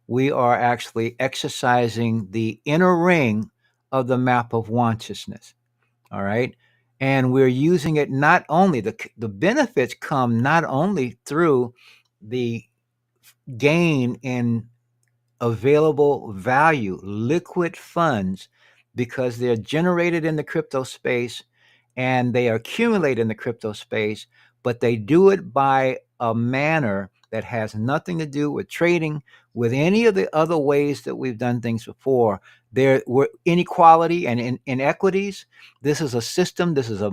Speaker 1: We are actually exercising the inner ring of the map of consciousness. All right. And we're using it not only, the benefits come not only through the gain in available value, liquid funds, because they're generated in the crypto space and they accumulate in the crypto space, but they do it by a manner that has nothing to do with trading, with any of the other ways that we've done things before. There were inequality and inequities. This is a system. This is a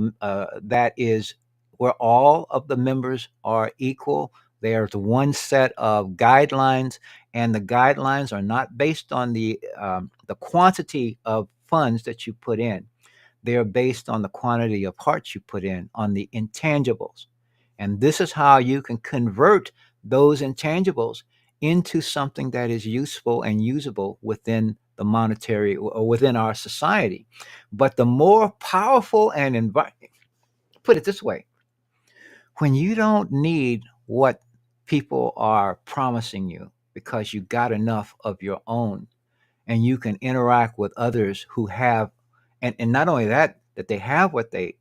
Speaker 1: that is where all of the members are equal. There's one set of guidelines, and the guidelines are not based on the quantity of funds that you put in. They are based on the quantity of hearts you put in, on the intangibles. And this is how you can convert those intangibles into something that is useful and usable within the monetary or within our society. But the more powerful and put it this way, when you don't need what people are promising you because you got enough of your own, and you can interact with others who have, and not only that, that they have what they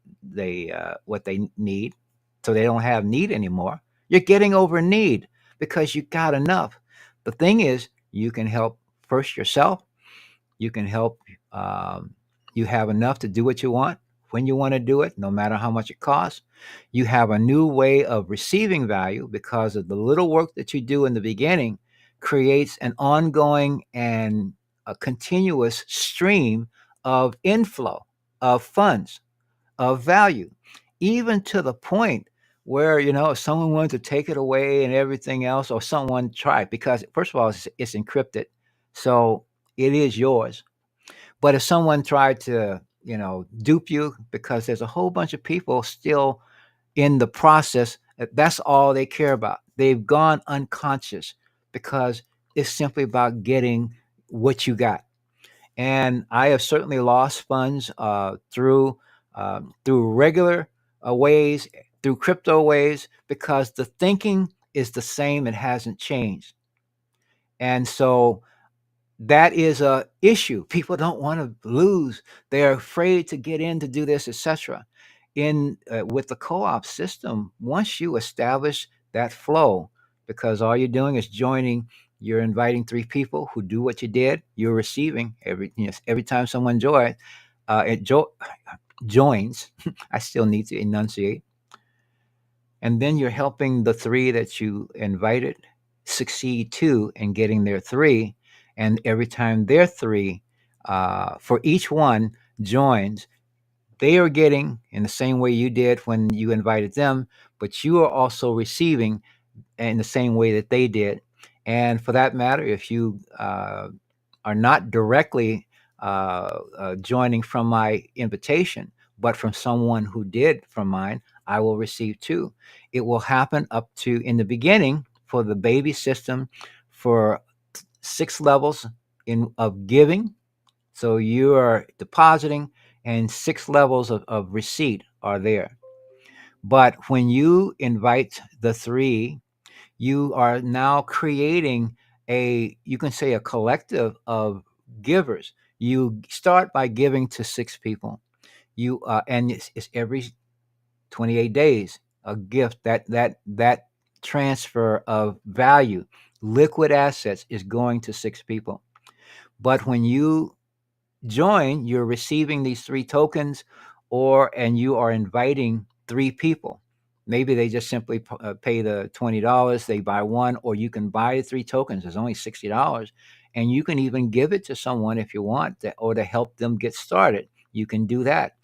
Speaker 1: need, so they don't have need anymore. You're getting over need because you got enough. The thing is, you can help first yourself. You can help. um, you have enough to do what you want when you want to do it, no matter how much it costs. You have a new way of receiving value because of the little work that you do in the beginning creates an ongoing and a continuous stream of inflow of funds, of value, even to the point where, if someone wanted to take it away and everything else, or someone tried, because first of all, it's encrypted, so it is yours. But if someone tried to, dupe you, because there's a whole bunch of people still in the process, that's all they care about. They've gone unconscious because it's simply about getting what you got. And I have certainly lost funds through regular ways, through crypto ways, because the thinking is the same; it hasn't changed. And so that is a issue. People don't want to lose. They're afraid to get in to do this, etc. In With the co-op system, once you establish that flow, because all you're doing is joining, you're inviting three people who do what you did. You're receiving every time someone joins. I still need to enunciate, and then you're helping the three that you invited succeed too in getting their three. And every time their three, for each one joins, they are getting in the same way you did when you invited them, but you are also receiving in the same way that they did. And for that matter, if you are not directly joining from my invitation, but from someone who did from mine, I will receive too. It will happen up to, in the beginning, for the baby system, for 6 levels of giving. So you are depositing, and 6 levels of receipt are there. But when you invite the three, you are now creating you can say, a collective of givers. You start by giving to 6 people. And it's every 28 days a gift. That transfer of value, liquid assets, is going to 6 people. But when you join, you're receiving these 3 tokens, and you are inviting 3 people. Maybe they just simply pay the $20. They buy one, or you can buy 3 tokens. It's only $60, and you can even give it to someone if you want, or to help them get started. You can do that.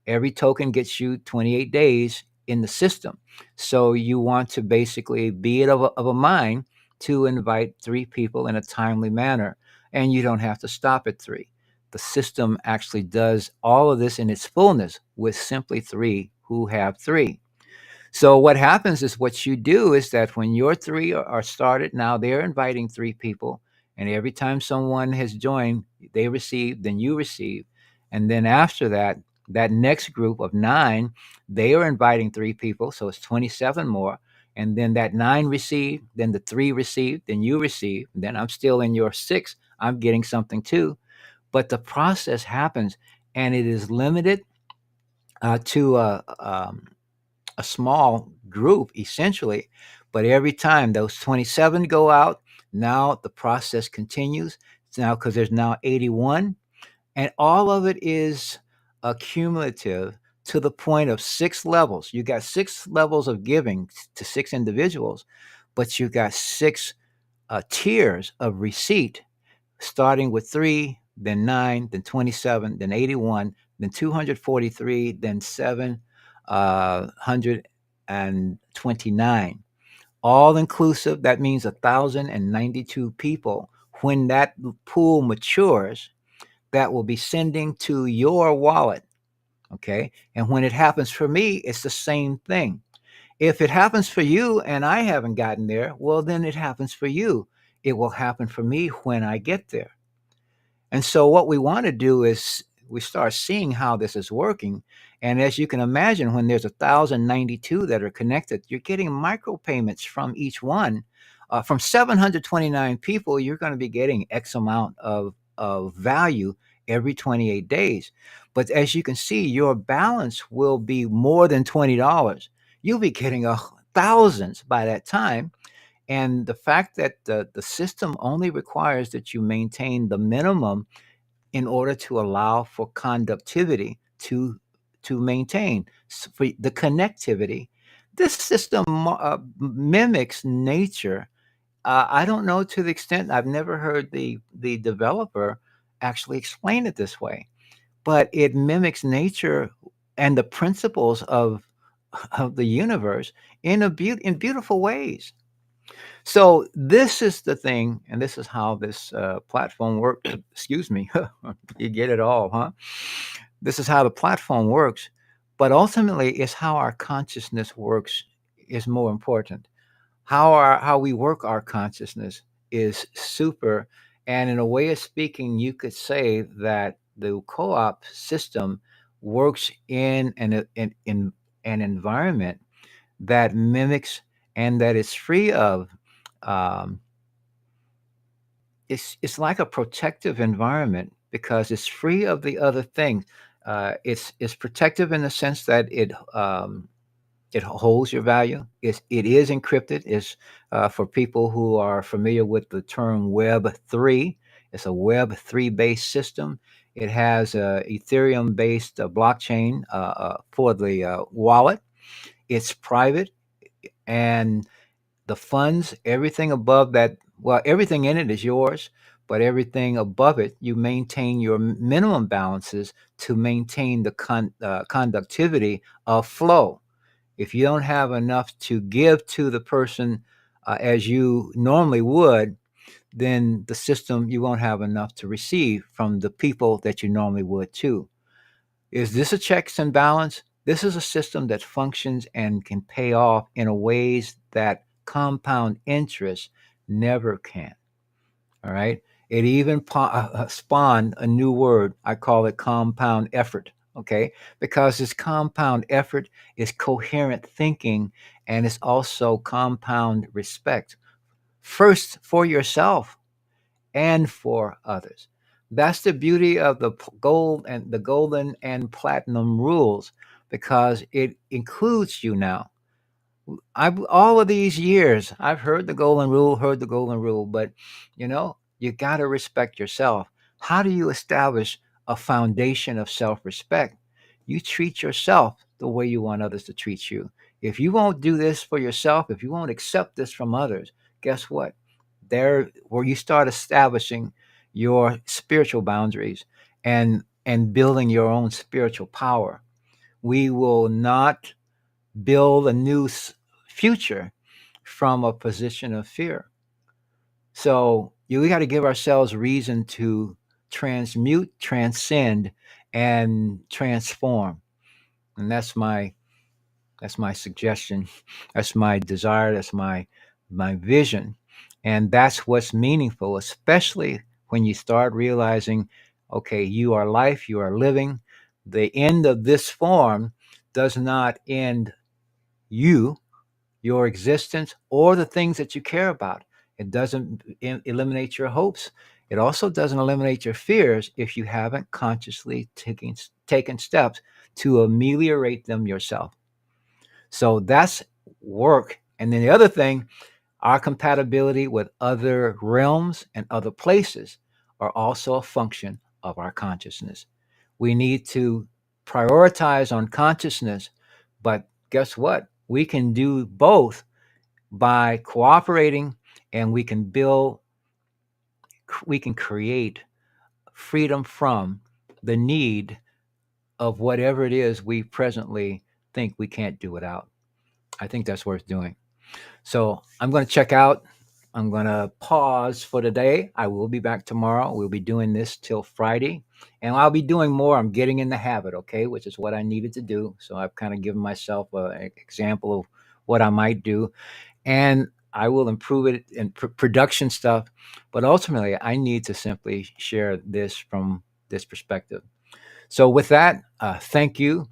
Speaker 1: Every token gets you 28 days in the system. So you want to basically be it of a mind to invite 3 people in a timely manner, and you don't have to stop at 3. The system actually does all of this in its fullness with simply 3 who have 3. So what happens is, what you do is that when your 3 are started, now they're inviting 3 people, and every time someone has joined, they receive, then you receive, and then after that, that next group of 9, they are inviting 3 people, so it's 27 more, and then that 9 receive, then the 3 receive, then you receive, then I'm still in your 6, I'm getting something too, but the process happens, and it is limited to a small group essentially, but every time those 27 go out, now the process continues. It's now because there's now 81, and all of it is accumulative to the point of 6 levels. You got 6 levels of giving to 6 individuals, but you got 6 tiers of receipt, starting with 3, then 9, then 27, then 81, then 243, then 729. All inclusive, that means 1,092 people. When that pool matures, that will be sending to your wallet. Okay. And when it happens for me, it's the same thing. If it happens for you and I haven't gotten there, well, then it happens for you. It will happen for me when I get there. And so what we want to do is we start seeing how this is working. And as you can imagine, when there's 1,092 that are connected, you're getting micropayments from each one. From 729 people, you're going to be getting X amount of value every 28 days. But as you can see, your balance will be more than $20. You'll be getting thousands by that time. And the fact that the system only requires that you maintain the minimum in order to allow for conductivity to maintain for the connectivity. This system mimics nature. I don't know, to the extent, I've never heard the developer actually explain it this way, but it mimics nature and the principles of the universe in beautiful ways. So this is the thing, and this is how this platform works. Excuse me, you get it all, huh? This is how the platform works, but ultimately, it's how our consciousness works is more important. How we work our consciousness is super. And in a way of speaking, you could say that the co-op system works in an environment that mimics and that is free of um, it's like a protective environment because it's free of the other things. It's protective in the sense that it holds your value. It is encrypted. It's for people who are familiar with the term Web 3. It's a Web 3 based system. It has a Ethereum based blockchain for the wallet. It's private, and the funds, everything above that, well, everything in it is yours, but everything above it, you maintain your minimum balances to maintain the conductivity of flow. If you don't have enough to give to the person as you normally would, then the system, you won't have enough to receive from the people that you normally would too. Is this a checks and balance? This is a system that functions and can pay off in a ways that compound interest never can. All right. It even spawned a new word. I call it compound effort. Okay. Because this compound effort is coherent thinking, and it's also compound respect. First for yourself and for others. That's the beauty of the golden and platinum rules, because it includes you now. I've all of these years I've heard the golden rule, but you got to respect yourself. How do you establish a foundation of self-respect? You treat yourself the way you want others to treat you. If you won't do this for yourself, if you won't accept this from others, guess what? There, where you start establishing your spiritual boundaries and building your own spiritual power. We will not build a new future from a position of fear. So we got to give ourselves reason to transmute, transcend, and transform. And that's my suggestion. That's my desire. That's my vision. And that's what's meaningful, especially when you start realizing, okay, you are life, you are living. The end of this form does not end you, your existence, or the things that you care about. It doesn't eliminate your hopes. It also doesn't eliminate your fears if you haven't consciously taken steps to ameliorate them yourself. So that's work. And then the other thing, our compatibility with other realms and other places are also a function of our consciousness. We need to prioritize on consciousness, but guess what? We can do both by cooperating, and we can create freedom from the need of whatever it is we presently think we can't do without. I think that's worth doing. So I'm going to check out. I'm going to pause for today. I will be back tomorrow. We'll be doing this till Friday, and I'll be doing more. I'm getting in the habit, okay, which is what I needed to do. So I've kind of given myself an example of what I might do, and I will improve it in production stuff. But ultimately, I need to simply share this from this perspective. So with that, thank you,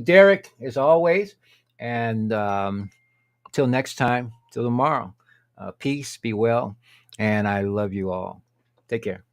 Speaker 1: Derek, as always, and till next time, till tomorrow. Peace, be well, and I love you all. Take care.